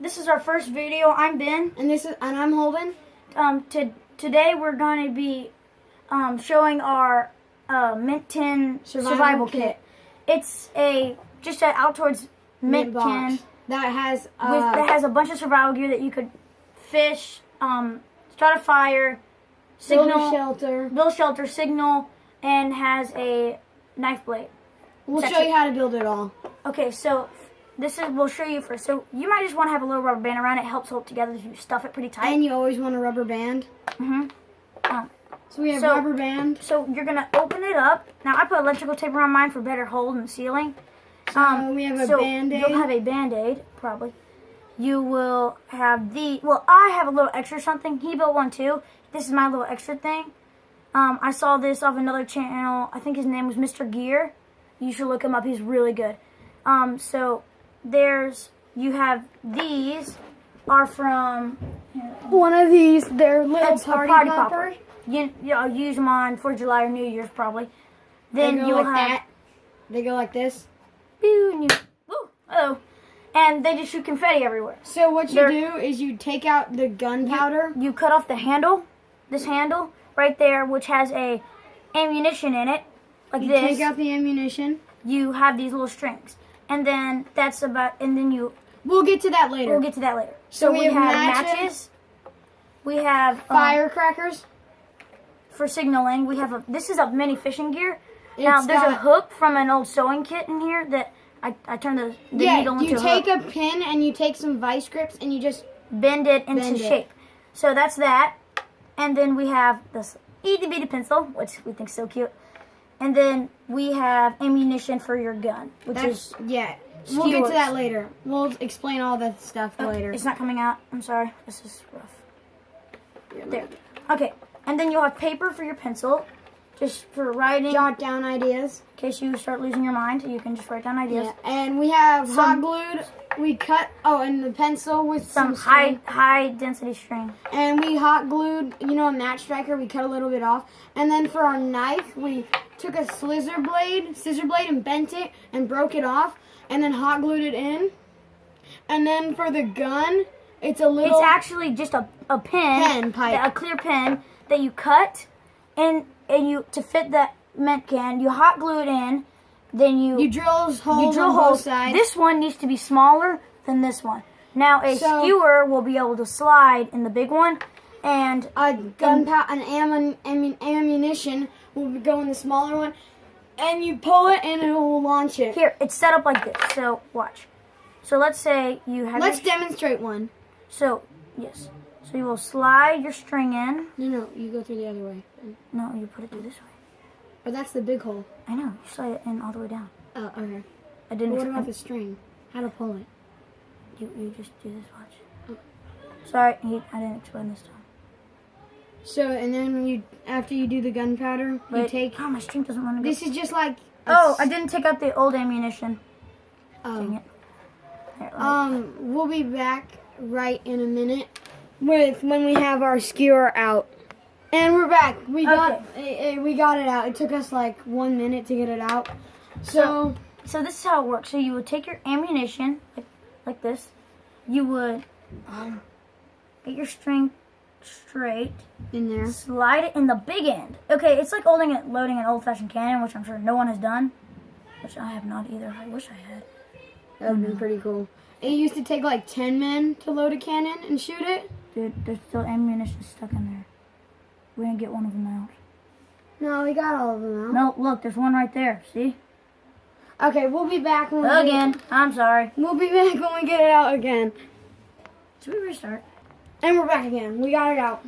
this is our first video. I'm Ben, and I'm Holden. Today we're going to be showing our Mint Tin survival kit. It's just an Outdoors mint tin that has a bunch of survival gear that you could fish, start a fire, build a shelter, signal, and has a knife blade. We'll show you how to build it all. Okay, so we'll show you first. So you might just want to have a little rubber band around it. It helps hold it together if you stuff it pretty tight. And you always want a rubber band. So we have rubber band. So you're gonna open it up. Now I put electrical tape around mine for better hold and sealing. So we have a Band-Aid. You'll have a Band-Aid, probably. You will have I have a little extra something. He built one too. This is my little extra thing. I saw this off another channel. I think his name was Mr. Gear. You should look him up. He's really good. So you have these are from one of these. They're little party popper. I'll use them on 4th of July or New Year's probably. Then you'll have that. They go like this. And they just shoot confetti everywhere. So what you do is you take out the gunpowder. You cut off the handle, this handle right there, which has a ammunition in it, like this. You take out the ammunition. You have these little strings, and then We'll get to that later. So we have matches. We have firecrackers for signaling. We have this is a mini fishing gear. Now there's a hook from an old sewing kit in here that I turned the needle into a hook. You take a pin and you take some vice grips and you just bend it into shape. So that's that. And then we have this itty bitty pencil, which we think is so cute. And then we have ammunition for your gun, which is We'll get to that later. We'll explain all that stuff later. It's not coming out. I'm sorry. This is rough. There. Okay. And then you'll have paper for your pencil, just for writing. Jot down ideas. In case you start losing your mind, you can just write down ideas. Yeah. And we have hot glued. We cut, and the pencil with some high density string. And we hot glued, a match striker, we cut a little bit off. And then for our knife, we took a scissor blade and bent it and broke it off. And then hot glued it in. And then for the gun, it's actually just a pen pipe. A clear pen that you cut and to fit that mint can, you hot glue it in. Then you drill holes on both sides. This one needs to be smaller than this one. Now a skewer will be able to slide in the big one, and ammunition will go in the smaller one. And you pull it and it will launch it. Here, it's set up like this. So watch. So let's say you have. Let's demonstrate one. So yes. So you will slide your string in. No, you go through the other way. No, you put it through this way. Oh, that's the big hole. I know. You slide it in all the way down. Oh, okay. I didn't. What about the string? How to pull it? You just do this. Watch. Oh. Sorry, I didn't explain this time. So, and then after you do the gunpowder, you take... Oh, my string doesn't want to go. This is just like... I didn't take out the old ammunition. Oh. Dang it. Here, we'll be back right in a minute when we have our skewer out. And we're back. We got it out. It took us like 1 minute to get it out. So this is how it works. So you would take your ammunition like this. You would get your string straight in there, slide it in the big end. Okay, it's like loading an old-fashioned cannon, which I'm sure no one has done, which I have not either. I wish I had. That would have been pretty cool. It used to take like 10 men to load a cannon and shoot it. Dude, there's still ammunition stuck in there. We didn't get one of them out. No, we got all of them out. No, look, there's one right there. See? Okay, we'll be back when I'm sorry. We'll be back when we get it out again. Should we restart? And we're back again. We got it out.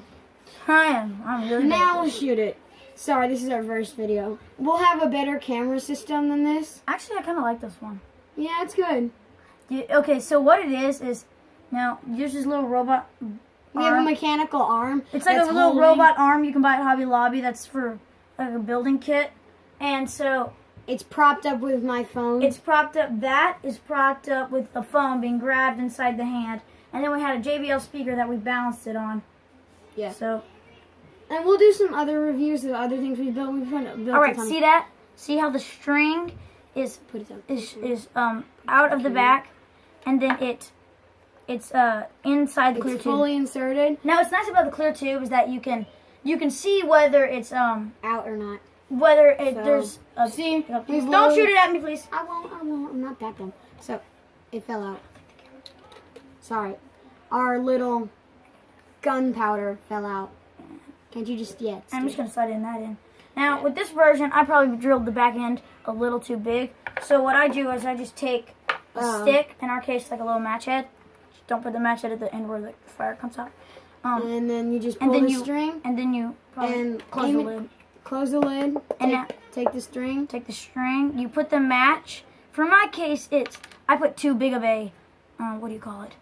I'm really now we'll shoot it. Sorry, this is our first video. We'll have a better camera system than this. Actually, I kind of like this one. Yeah, it's good. Okay, so what it is now there's this little robot. We have a mechanical arm. It's like a little robot arm you can buy at Hobby Lobby. That's for like a building kit, and so it's propped up with my phone. That is propped up with the phone being grabbed inside the hand. And then we had a JBL speaker that we balanced it on. Yeah. So. And we'll do some other reviews of other things we built. All right. See that? See how the string is out of the back, and then it it's inside the clear It's tube. fully inserted. Now, what's nice about the clear tube is that you can see whether it's Out or not. whether it So, there's a, see, we've don't loaded- shoot it at me, please. I won't. I'm not that dumb. So, it fell out. Sorry. Our little gunpowder fell out. Can't you just, I'm just gonna slide that in. Now, with this version, I probably drilled the back end a little too big. So what I do is I just take a stick, in our case, like a little match head. Just don't put the match head at the end where the fire comes out. and then you just and pull then the you string, and then you probably and close aim the it- lid. close the lid, And now- take the string. Take the string. You put the match. For my case, I put too big of a what do you call it?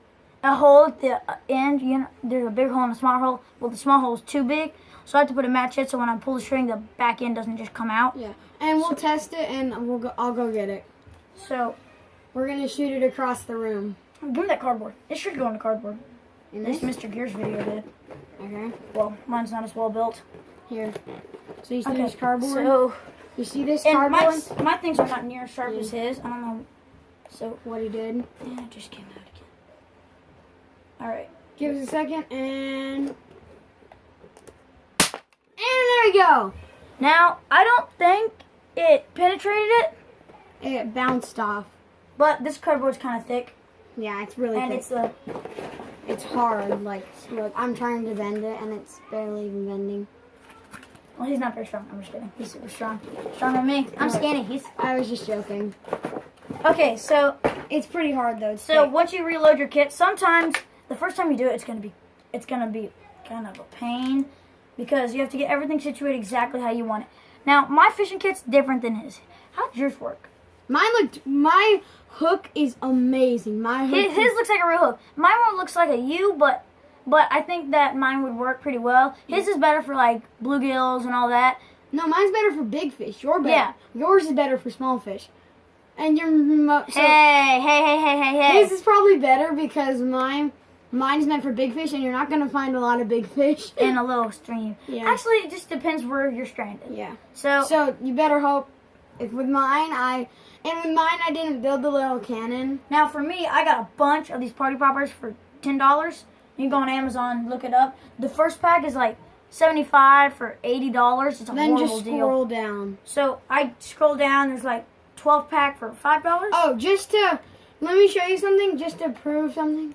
A hole at the end. You know, there's a big hole and a small hole. Well, the small hole is too big, so I have to put a match head so when I pull the string, the back end doesn't just come out. Yeah, and we'll test it, and I'll go get it. So We're gonna shoot it across the room. give me that cardboard. It should go in the cardboard. In This this? Mr. Gears video did. Okay. Well, mine's not as well built. Here. So you see Okay, this cardboard? so You see this and cardboard? my things are not near as sharp as his. I don't know. So What he did. yeah, it just came out again. All right. Give us a second, and there we go. Now I don't think it penetrated it, It bounced off. but this cardboard's kind of thick, Yeah, it's really and thick. It's hard. Like, look, I'm trying to bend it, and it's barely even bending. well, he's not very strong. I'm just kidding. He's super strong, stronger than me. I'm skinny. He's I was just joking. okay. So It's pretty hard though. It's so thick. once you reload your kit, sometimes the first time you do it, it's gonna be kind of a pain because you have to get everything situated exactly how you want it. Now my fishing kit's different than his. How does yours work? My hook is amazing. My hook. His looks like a real hook. Mine one looks like a U, but I think that mine would work pretty well. His is better for like bluegills and all that. No, mine's better for big fish. Yours better. Yeah. Yours is better for small fish. And your so Hey. his is probably better because mine's meant for big fish, and you're not gonna find a lot of big fish. In a little stream. Yeah. Actually, it just depends where you're stranded. Yeah. So So you better hope. If with mine, I didn't build the little cannon. now for me, I got a bunch of these party poppers for $10. You can go on Amazon, look it up. The first pack is like $75 for $80. It's a Then horrible just deal. scroll down. So I scroll down. There's like 12 pack for $5. Oh, let me show you something, just to prove something.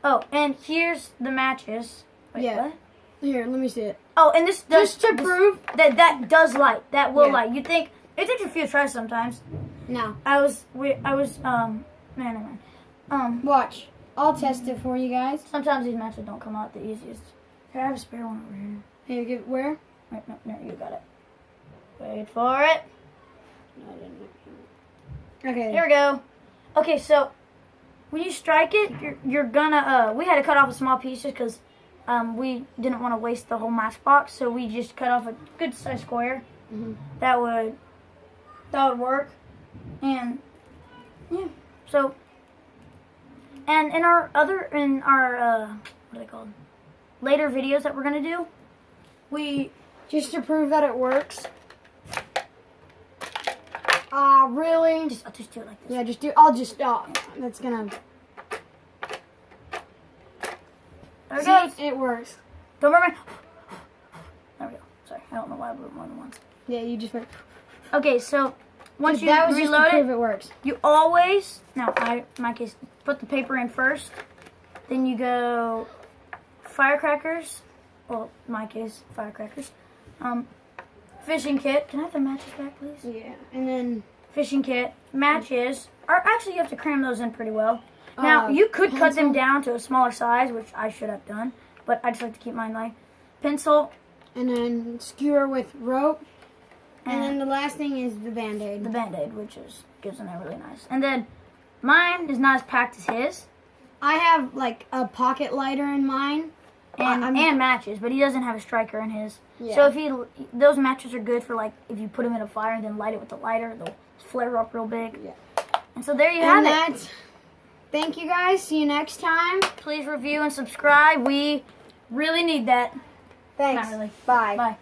Oh, and here's the matches. Wait, Yeah. what? Here, let me see it. Oh, and this does Just to prove. that does light. That will Yeah. light. You think it takes a few tries sometimes. No. Man. Watch. I'll test it for you guys. Sometimes these matches don't come out the easiest. Here, I have a spare one over here. Here, give where? Wait, no, you got it. Wait for it. Okay. Here we go. Okay, so when you strike it, you're gonna. We had to cut off the small pieces because we didn't want to waste the whole matchbox, so we just cut off a good sized square. Mhm. That would work, and yeah. So, and in our what are they called? Later videos that we're gonna do, we Just to prove that it works. Really? I'll just do it like this. Yeah, just do. That's gonna. There it See, goes. it works. Don't remember. There we go. Sorry, I don't know why I blew it more than once. Yeah, you just went. Okay, so once you That was just to reload prove it, it works. you always in my case, put the paper in first. Then you go firecrackers. Well, in my case, firecrackers. Fishing kit. Can I have the matches back, please? Yeah, and then Fishing kit, matches. Or actually, you have to cram those in pretty well. Now, you could cut pencil. them down to a smaller size, which I should have done, but I just like to keep mine light. Pencil, and then skewer with rope, and then the last thing is the Band-Aid. the Band-Aid, which gives them a really nice. And then mine is not as packed as his, I have like a pocket lighter in mine. and matches, but he doesn't have a striker in his. Yeah. So if those matches are good for like if you put them in a fire and then light it with the lighter, they'll flare up real big. Yeah. And so there you have And it. that's. Thank you guys. See you next time. Please review and subscribe. We really need that. Thanks. Not really. Bye. Bye.